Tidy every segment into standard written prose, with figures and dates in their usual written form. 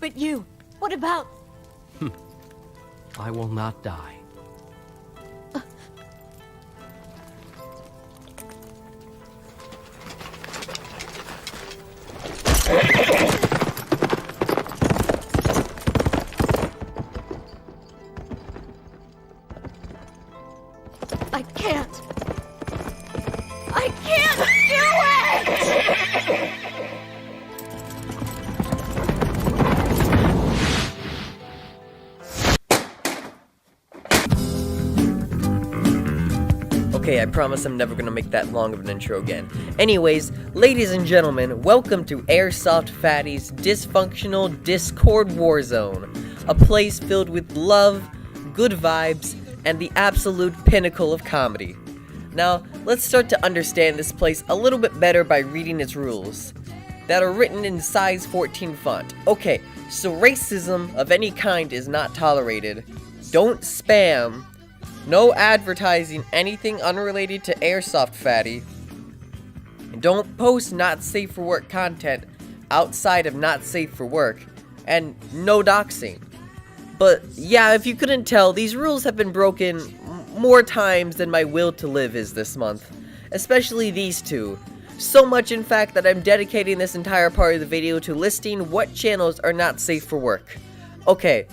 But you, what about... I will not die. I can't. I can't do it! Okay, I promise I'm never gonna make that long of an intro again. Anyways, ladies and gentlemen, welcome to Airsoftfatty's dysfunctional Discord Warzone. A place filled with love, good vibes, and the absolute pinnacle of comedy. Now, let's start to understand this place a little bit better by reading its rules that are written in size 14 font. Okay, so racism of any kind is not tolerated. Don't spam. No advertising anything unrelated to Airsoftfatty. Don't post not safe for work content outside of not safe for work. And no doxing. But yeah, if you couldn't tell, these rules have been broken more times than my will to live is this month. Especially these two. So much in fact that I'm dedicating this entire part of the video to listing what channels are not safe for work. Okay,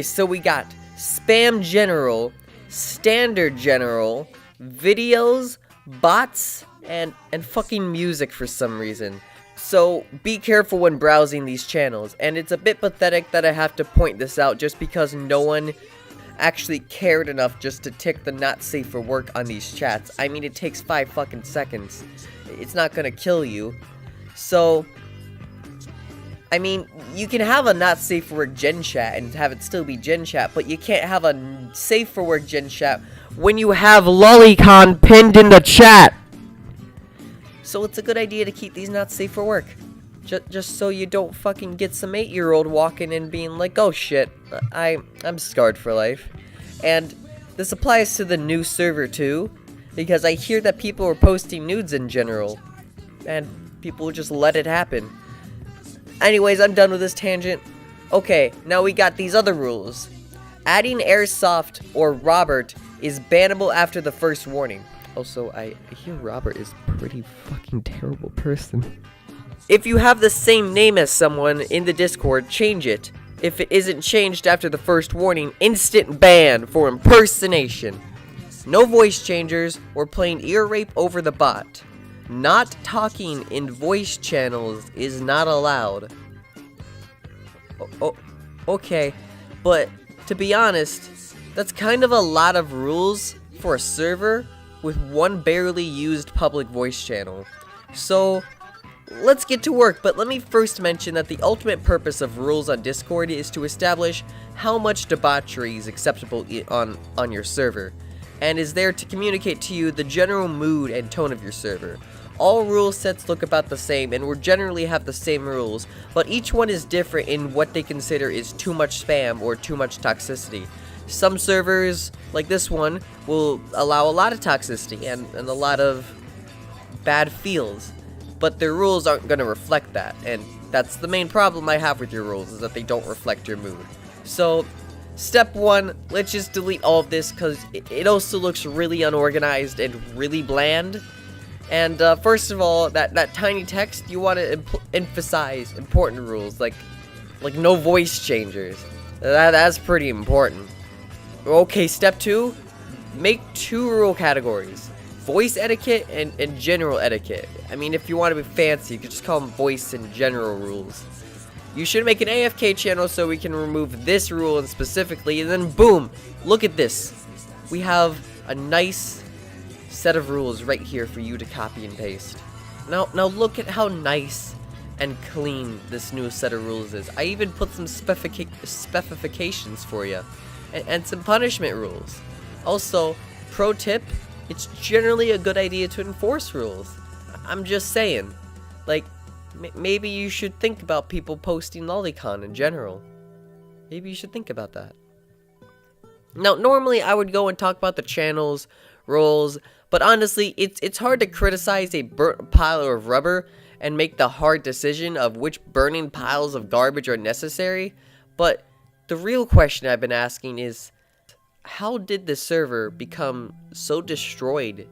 so we got Spam General, Standard General, Videos, Bots, and fucking music for some reason. So, be careful when browsing these channels, and it's a bit pathetic that I have to point this out just because no one actually cared enough just to tick the not safe for work on these chats. I mean, it takes 5 fucking seconds. It's not gonna kill you. So, I mean, you can have a not safe for work gen chat and have it still be gen chat, but you can't have a safe for work gen chat when you have lolicon pinned in the chat. So it's a good idea to keep these not safe for work. Just so you don't fucking get some 8-year-old walking in being like, oh shit, I'm scarred for life. And this applies to the new server too, because I hear that people are posting nudes in general, and people just let it happen. Anyways, I'm done with this tangent. Okay, now we got these other rules. Adding Airsoft or Robert is bannable after the first warning. Also, I hear Robert is a pretty fucking terrible person. If you have the same name as someone in the Discord, change it. If it isn't changed after the first warning, instant ban for impersonation. No voice changers or playing ear rape over the bot. Not talking in voice channels is not allowed. Okay, but to be honest, that's kind of a lot of rules for a server with one barely used public voice channel. So, let's get to work, but let me first mention that the ultimate purpose of rules on Discord is to establish how much debauchery is acceptable on your server, and is there to communicate to you the general mood and tone of your server. All rule sets look about the same and will generally have the same rules, but each one is different in what they consider is too much spam or too much toxicity. Some servers, like this one, will allow a lot of toxicity and a lot of bad feels, but their rules aren't going to reflect that, and that's the main problem I have with your rules, is that they don't reflect your mood. So, step 1, let's just delete all of this, because it also looks really unorganized and really bland. And first of all, that tiny text, you want to emphasize important rules, like no voice changers. That's pretty important. Okay, step 2, make 2 rule categories. Voice etiquette and general etiquette. I mean, if you want to be fancy, you could just call them voice and general rules. You should make an AFK channel so we can remove this rule and specifically, and then boom, look at this. We have a nice set of rules right here for you to copy and paste. Now look at how nice and clean this new set of rules is. I even put some specifications for you. And some punishment rules. Also, pro tip, it's generally a good idea to enforce rules. I'm just saying. Like, maybe you should think about people posting lolicon in general. Maybe you should think about that. Now, normally I would go and talk about the channels, roles, but honestly, it's hard to criticize a burnt pile of rubber and make the hard decision of which burning piles of garbage are necessary, but the real question I've been asking is, how did the server become so destroyed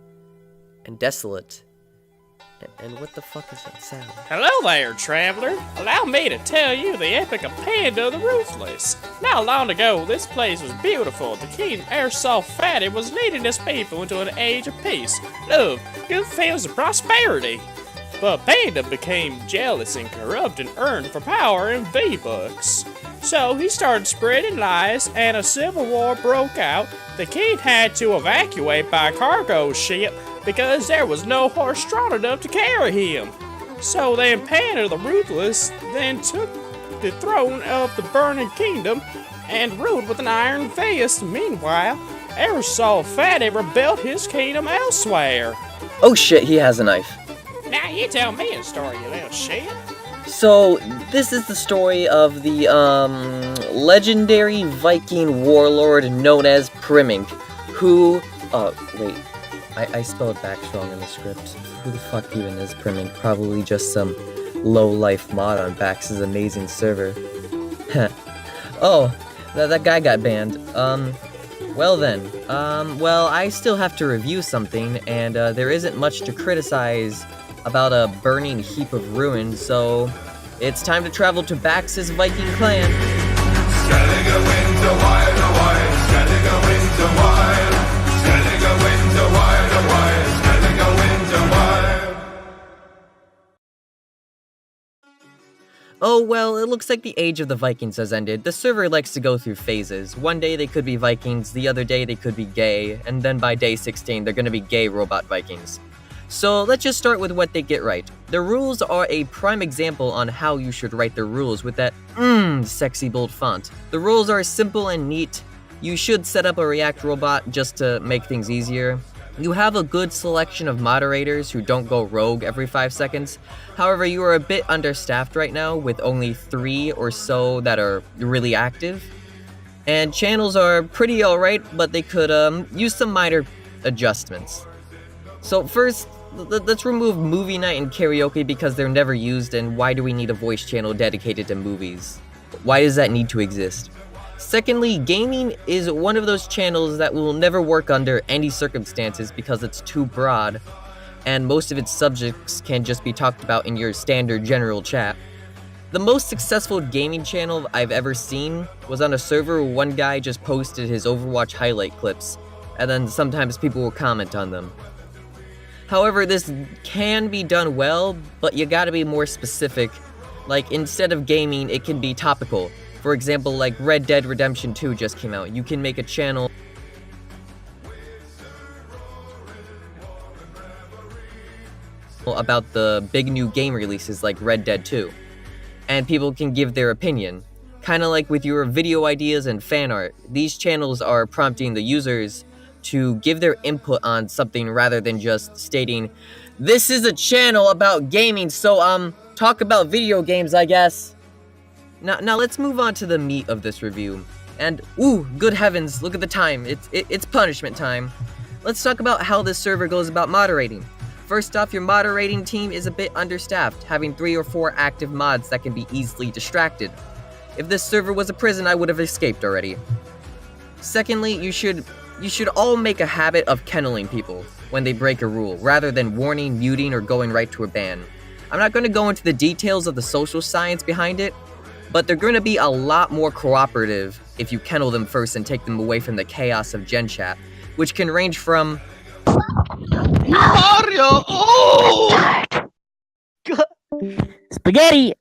and desolate? And what the fuck is that sound? Hello there, traveler. Allow me to tell you the epic of Panda the Ruthless. Not long ago, this place was beautiful. The king Airsoftfatty was leading his people into an age of peace, love, good feelings, and prosperity. But Panda became jealous and corrupt and earned for power and V-Bucks. So he started spreading lies, and a civil war broke out. The king had to evacuate by cargo ship because there was no horse strong enough to carry him. So then Panda the Ruthless then took the throne of the burning kingdom and ruled with an iron fist. Meanwhile, Airsoftfatty rebuilt his kingdom elsewhere. Oh shit, he has a knife. Now you tell me a story, you little shit. So, this is the story of the, legendary Viking warlord known as Primink, who, wait, I spelled back strong in the script. Who the fuck even is Primink? Probably just some low-life mod on Bax's amazing server. Oh, that guy got banned. Well then, well, I still have to review something, and, there isn't much to criticize about a burning heap of ruins, so it's time to travel to Bax's Viking clan. Skellig winter wild, wild, Skellig winter wild, Skellig winter wild, wild, Skellig winter wild. Oh well, it looks like the age of the Vikings has ended. The server likes to go through phases. One day they could be Vikings, the other day they could be gay, and then by day 16 they're gonna be gay robot Vikings. So let's just start with what they get right. The rules are a prime example on how you should write the rules with that sexy bold font. The rules are simple and neat. You should set up a React robot just to make things easier. You have a good selection of moderators who don't go rogue every 5 seconds. However, you are a bit understaffed right now with only 3 or so that are really active. And channels are pretty alright, but they could use some minor adjustments. So first, let's remove movie night and karaoke because they're never used, and why do we need a voice channel dedicated to movies? Why does that need to exist? Secondly, gaming is one of those channels that will never work under any circumstances because it's too broad, and most of its subjects can just be talked about in your standard general chat. The most successful gaming channel I've ever seen was on a server where one guy just posted his Overwatch highlight clips, and then sometimes people will comment on them. However, this can be done well, but you gotta be more specific. Like, instead of gaming, it can be topical. For example, like Red Dead Redemption 2 just came out. You can make a channel about the big new game releases like Red Dead 2. And people can give their opinion. Kinda like with your video ideas and fan art. These channels are prompting the users to give their input on something rather than just stating, "This is a channel about gaming, so talk about video games, I guess." Now let's move on to the meat of this review. And ooh, good heavens, look at the time. It's punishment time. Let's talk about how this server goes about moderating. First off, your moderating team is a bit understaffed, having 3 or 4 active mods that can be easily distracted. If this server was a prison, I would have escaped already. Secondly, you should all make a habit of kenneling people when they break a rule, rather than warning, muting, or going right to a ban. I'm not going to go into the details of the social science behind it, but they're going to be a lot more cooperative if you kennel them first and take them away from the chaos of Gen Chat, which can range from Mario! Oh! Spaghetti!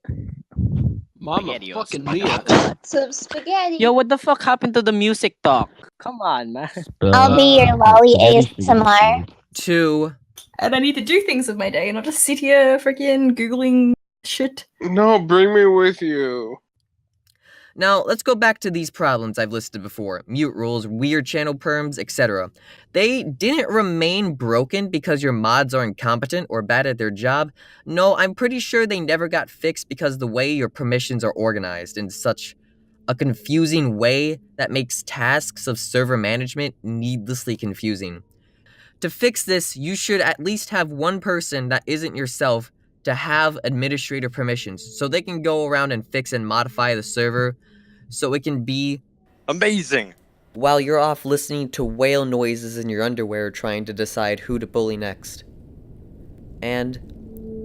Mama Spaghettios. fucking Mia. Some spaghetti. Yo, what the fuck happened to the music talk? Come on, man. I'll be your lolly ASMR. 2, And I need to do things with my day, not just sit here freaking Googling shit. No, bring me with you. Now, let's go back to these problems I've listed before. Mute rules, weird channel perms, etc. They didn't remain broken because your mods are incompetent or bad at their job. No, I'm pretty sure they never got fixed because the way your permissions are organized in such a confusing way that makes tasks of server management needlessly confusing. To fix this, you should at least have one person that isn't yourself to have administrator permissions so they can go around and fix and modify the server so it can be amazing while you're off listening to whale noises in your underwear trying to decide who to bully next. And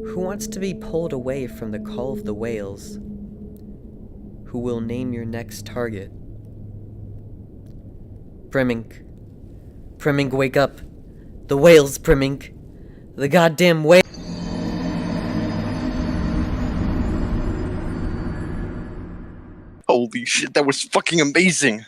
who wants to be pulled away from the call of the whales? Who will name your next target? Primink. Primink, wake up. The whales, Primink. The goddamn whale. Holy shit, that was fucking amazing.